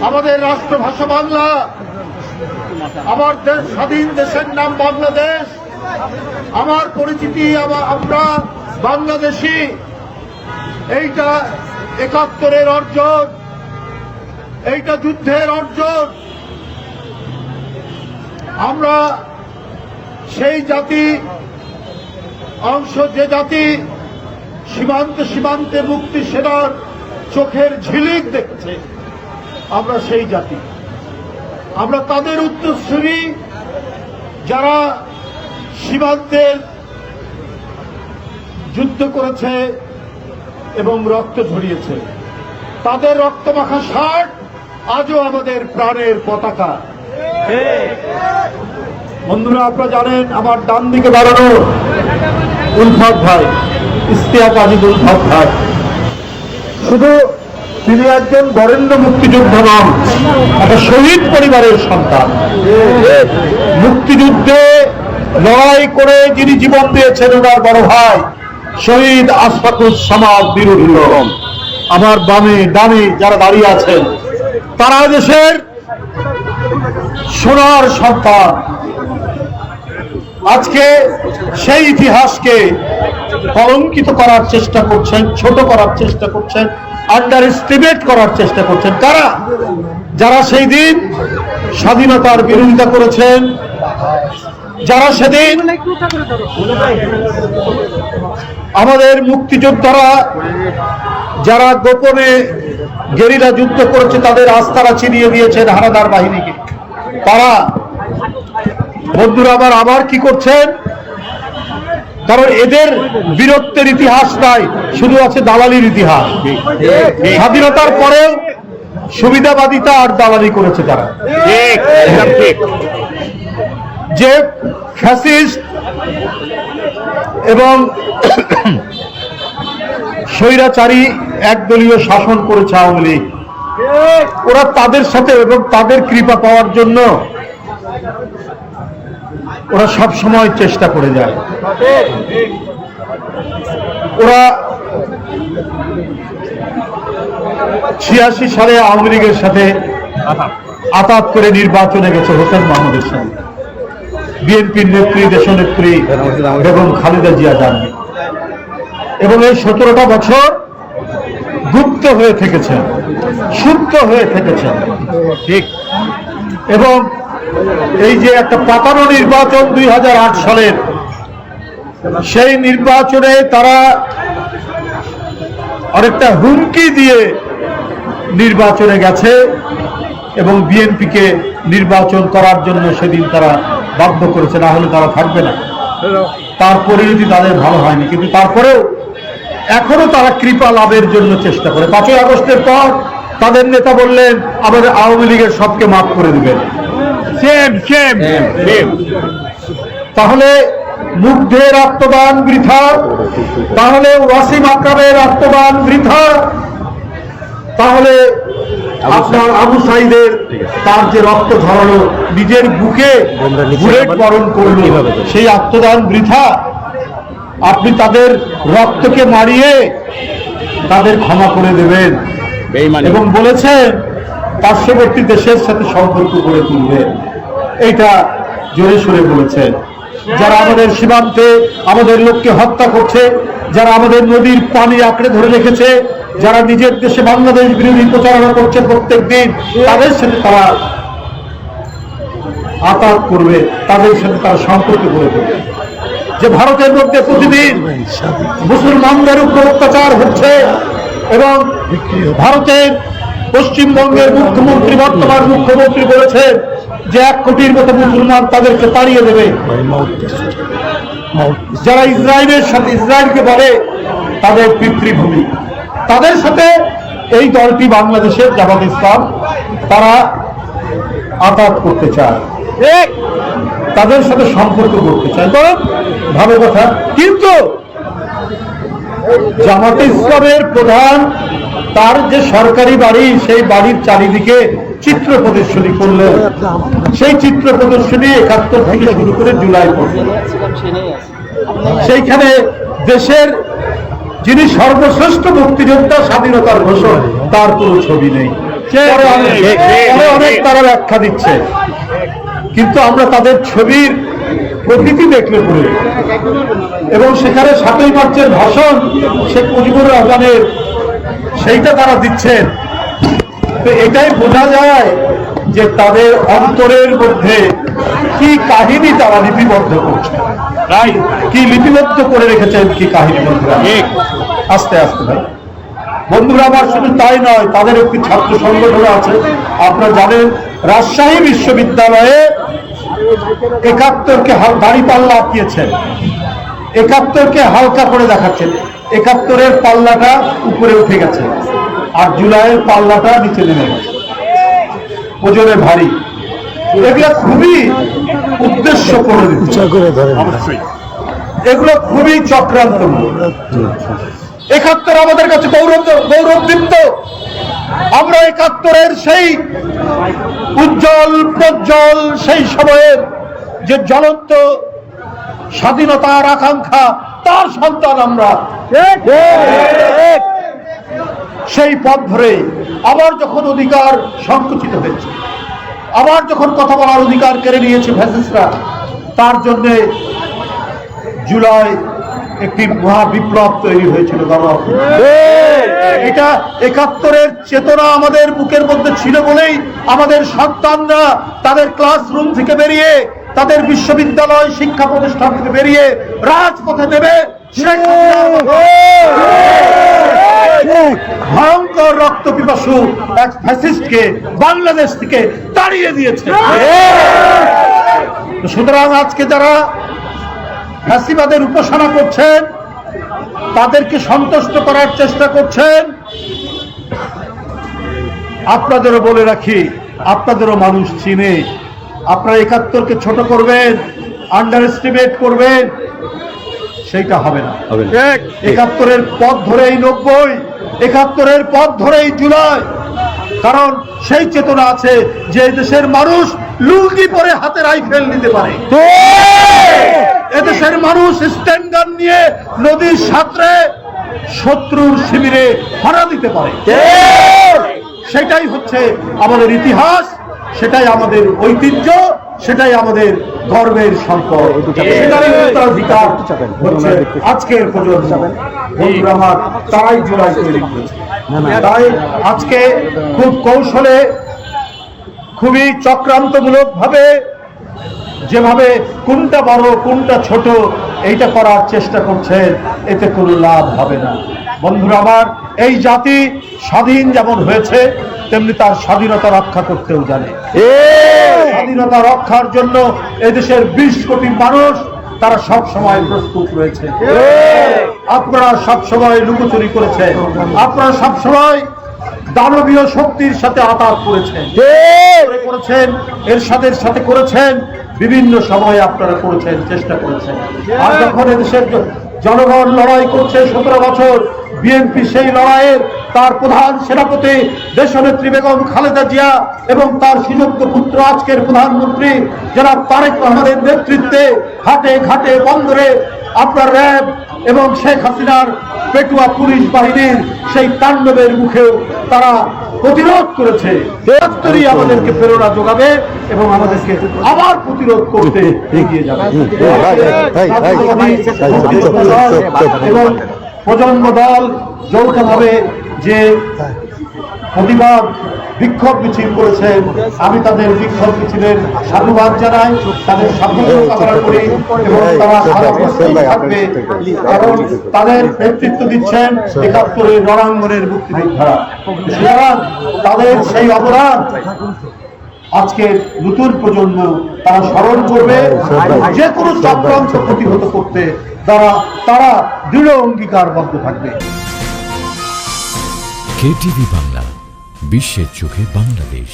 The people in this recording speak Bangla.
আমাদের রাষ্ট্রভাষা বাংলা, আমার দেশ স্বাধীন দেশের নাম বাংলাদেশ, আমার পরিচিতি আমরা বাংলাদেশি। এইটা ৭১-এর অর্জন, এইটা যুদ্ধের অর্জন। আমরা সেই জাতি অংশ, যে জাতি সীমান্তে সীমান্তে মুক্তি সেনার চোখের ঝিলিক দেখছে, আমরা সেই জাতি। আমরা তাদের উত্তরসূরি যারা সীমান্তের যুদ্ধ করেছে এবং রক্ত ঝরিয়েছে। তাদের রক্তমাখা শার্ট আজও আমাদের প্রাণের পতাকা। বন্ধুরা, আপনারা জানেন আমার ডান দিকে দাঁড়ানো উলফাত ভাই, ইশতিয়াক আজিজ উলফাত ভাই, শুধু তিনি একজন বরেণ্য মুক্তিযোদ্ধা নন, একটা শহীদ পরিবারের সন্তান। মুক্তিযুদ্ধে লড়াই করে যিনি জীবন দিয়েছেন ওনার বড় ভাই শহীদ আশফাকুজ্জামান বীরুল রহমান। আমার বামে ডানে যারা দাঁড়িয়ে আছেন তারা দেশের সোনার সন্তান। আজকে সেই ইতিহাসকে কলঙ্কিত করার চেষ্টা করছেন, ছোট করার চেষ্টা করছেন, আন্ডার এস্টিমেট করার চেষ্টা করছেন। কারা? যারা সেই দিন স্বাধীনতার বিরোধিতা করেছেন, যারা সেদিন আমাদের মুক্তিযোদ্ধারা যারা গোপনে গেরিলা যুদ্ধ করেছে, তাদের আস্তারা ছিনিয়ে দিয়েছেন হানাদার বাহিনীকে। তারা বন্ধুরা আবার কি করছেন? কারণ এদের বীরত্বের ইতিহাস নাই, শুধু আছে দালালির ইতিহাস। স্বাধীনতার পরেও সুবিধাবাদিতা আর দালালি করেছে তারা। যে ফ্যাসিস্ট এবং স্বৈরাচারী একদলীয় শাসন করেছে আওয়ামী লীগ, ওরা তাদের সাথে এবং তাদের কৃপা পাওয়ার জন্য ওরা সব সময় চেষ্টা করে যায়। ওরা ৮৬ সালে আওয়ামী লীগের সাথে আতাত করে নির্বাচনে গেছে হোসেন মাহমুদের সাথে, বিএনপির নেত্রী দেশনেত্রী বেগম খালেদা জিয়া জানবে, এবং এই ১৭টা বছর গুপ্ত হয়ে থেকেছেন, সুপ্ত হয়ে থেকেছেন। ঠিক। এবং এই যে একটা পাতানো নির্বাচন ২০০৮ সালের, সেই নির্বাচনে তারা অনেকটা হুমকি দিয়ে নির্বাচনে গেছে এবং বিএনপিকে নির্বাচন করার জন্য সেদিন তারা বাধ্য করেছে, না হলে তারা থাকবে না। তার পরিণতি তাদের ভালো হয়নি, কিন্তু তারপরেও এখনো তারা কৃপা লাভের জন্য চেষ্টা করে। ৫ই আগস্টের পর তাদের নেতা বললেন আমাদের আওয়ামী লীগের সবকে মাফ করে দিবেন। তাহলে মুগ্ধের আত্মদান বৃথা, তাহলে ওয়াসিম আকরামের আত্মদান বৃথা, তাহলে আপনার আবু সাইদের তার যে রক্ত ঝরালো, নিজের বুকে বুলেট বরণ করল, সেই আত্মদান বৃথা। আপনি তাদের রক্তকে মারিয়ে তাদের ক্ষমা করে দেবেন এবং বলেছেন পার্শ্ববর্তী দেশের সাথে সম্পর্ক গড়ে তুলবেন। এইটা জোরে সোরে বলেছেন। যারা আমাদের সীমান্তে আমাদের লোককে হত্যা করছে, যারা আমাদের নদীর পানি আঁকড়ে ধরে রেখেছে, যারা নিজের দেশে বাংলাদেশ বিরোধী প্রচারণা করছে প্রত্যেক দিন, তাদের সাথে তারা আঘাত করবে, তাদের সাথে তারা সম্পর্ক গড়ে তুলবে। যে ভারতের মধ্যে প্রতিদিন মুসলমানদের উপর অত্যাচার হচ্ছে এবং ভারতের পশ্চিমবঙ্গের মুখ্যমন্ত্রী, বর্তমান মুখ্যমন্ত্রী বলেছেন যে ১ কোটির মতো মুসলমান তাদেরকে তাড়িয়ে দেবে। যারা ইসরায়েলের সাথে, ইসরায়েলকে বলে তাদের পিতৃভূমি, তাদের সাথে এই দলটি বাংলাদেশের জামাত ইসলাম তারা আঘাত করতে চায়, তাদের সাথে সম্পর্ক করতে চায়। তো ভালো কথা, কিন্তু জামাতে ইসলামের প্রধান তার যে সরকারি বাড়ি, সেই বাড়ির চারিদিকে চিত্র প্রদর্শনী করলেন। সেই চিত্র প্রদর্শনী ৭১ থেকে শুরু করে জুলাই পর্যন্ত, সেইখানে দেশের যিনি সর্বশ্রেষ্ঠ মুক্তিযোদ্ধা, স্বাধীনতার ঘোষক, তার কোনো ছবি নেই। পরে অনেক তারা ব্যাখ্যা দিচ্ছে, কিন্তু আমরা তাদের ছবির প্রকৃতি দেখলে পড়ে এবং সেখানে ৭ই মার্চের ভাষণ শেখ মুজিবুর রহমানের সেইটা তারা দিচ্ছেন, তো এটাই বোঝা যায় যে তাদের অন্তরের মধ্যে কি কাহিনী তারা লিপিবদ্ধ করছে, কি লিপিবদ্ধ করে রেখেছেন, কি কাহিনী। বন্ধুরা আস্তে আস্তে ভাই, বন্ধুরা আমার শুধু তাই নয়, তাদের একটি ছাত্র সংগঠন আছে। আপনারা জানেন রাজশাহী বিশ্ববিদ্যালয়ে ৭১কে দাঁড়িপাল্লা আঁকিয়েছেন, ৭১কে হালকা করে দেখাচ্ছেন, ৭১-এর পাল্লাটা উপরে উঠে গেছে আর জুলাইয়ের পাল্লাটা নিচে নেমে গেছে, ওজনে ভারী। এগুলো খুবই উদ্দেশ্য করে দিচ্ছে, এগুলো খুবই চক্রান্ত। ৭১ আমাদের কাছে গৌরবদীপ্ত। আমরা ৭১-এর সেই উজ্জ্বল প্রজ্জ্বল সেই সময়ের যে জ্বলন্ত স্বাধীনতার আকাঙ্ক্ষা, তার সন্তান আমরা। সেই পথ ধরে আবার যখন অধিকার সংকুচিত হয়েছে, আবার যখন কথা বলার অধিকার কেড়ে নিয়েছে ফ্যাসিস্টরা, তার জন্যে জুলাই একটি মহা বিপ্লব তৈরি হয়েছিল। এটা ৭১-এর চেতনা আমাদের বুকের মধ্যে ছিল বলেই আমাদের সন্তানরা তাদের ক্লাসরুম থেকে বেরিয়ে, তাদের বিশ্ববিদ্যালয় শিক্ষা প্রতিষ্ঠান থেকে বেরিয়ে রাজপথে নেমে ভয়ঙ্কর রক্ত পিপাসু এক ফ্যাসিস্টকে বাংলাদেশ থেকে তাড়িয়ে দিয়েছে। সুতরাং আজকে যারা ফ্যাসিবাদের উপাসনা করছেন, তাদেরকে সন্তুষ্ট করার চেষ্টা করছেন, আপনাদেরও বলে রাখি, আপনাদেরও মানুষ চিনে। আপনারা ৭১-কে ছোট করবেন, আন্ডার এস্টিমেট করবেন, সেইটা হবে না। ৭১-এর পথ ধরেই ৯০, ৭১-এর পথ ধরেই জুলাই। কারণ সেই চেতনা আছে যে দেশের মানুষ লুঙ্গি পরে হাতে রাইফেল নিতে পারে, এদেশের মানুষ স্ট্যান্ড গান নিয়ে নদীর সাঁতরে শত্রুর শিবিরে হানা দিতে পারে। সেটাই হচ্ছে আমাদের ইতিহাস, সেটাই আমাদের ঐতিহ্য, সেটাই আমাদের গর্বের সম্পদ, সেটাই উত্তরাধিকার হচ্ছে আজকের প্রজন্ম। বন্ধুরা আমার, তারাই জুলাই তৈরি করেছে। তাই আজকে খুব কৌশলে, খুবই চক্রান্তমূলক ভাবে, যেভাবে কোনটা বড় কোনটা ছোট এইটা করার চেষ্টা করছেন, এতে কোনো লাভ হবে না। বন্ধুরা আমার, এই জাতি স্বাধীন যেমন হয়েছে, তেমনি তার স্বাধীনতা রক্ষা করতেও জানে। স্বাধীনতা রক্ষার জন্য এদেশের ২০ কোটি মানুষ তারা সব সময় প্রস্তুত রয়েছে। আপনারা সব সময় লুকোচুরি করেছেন, আপনারা সব সময় দানবীয় শক্তির সাথে আঘাত করেছেন, এরশাদের সাথে করেছেন, বিভিন্ন সময় আপনারা করেছেন, চেষ্টা করেছেন। আর যখন এদেশের জনগণ লড়াই করছে ১৭ বছর, বিএনপি সেই লড়াইয়ের তার প্রধান সেনাপতি দেশনেত্রী বেগম খালেদা জিয়া এবং তার সুযোগ্য পুত্র আজকের প্রধানমন্ত্রী জনাব তারেক রহমানের নেতৃত্বে হাটে ঘাটে বন্দরে আপনার র্যাব এবং শেখ হাসিনার পেটুয়া পুলিশ বাহিনীর সেই তাণ্ডবের মুখেও তারা প্রতিরোধ করেছে। আমাদেরকে প্রেরণা যোগাবে এবং আমাদেরকে আবার প্রতিরোধ করতে এগিয়ে যাবে। এবং প্রজন্ম দল যৌথভাবে যে প্রতিবাদ বিক্ষোভ মিছিল করেছেন, আমি তাদের বিক্ষোভ মিছিলের সাধুবাদ জানাই, তাদের সাফল্য কামনা করি এবং তারা সারা প্রস্তুত থাকবে। কারণ তাদের নেতৃত্ব দিচ্ছেন ৭১-এর রণাঙ্গনের মুক্তিযোদ্ধারা। সুতরাং তাদের সেই অবদান আজকে নতুন প্রজন্ম তারা স্মরণ করবে, যে কোনো চক্রান্ত প্রতিহত করতে তারা দৃঢ় অঙ্গীকারবদ্ধ থাকবে। কেটিভি বাংলা, বিশ্বের চোখে বাংলাদেশ।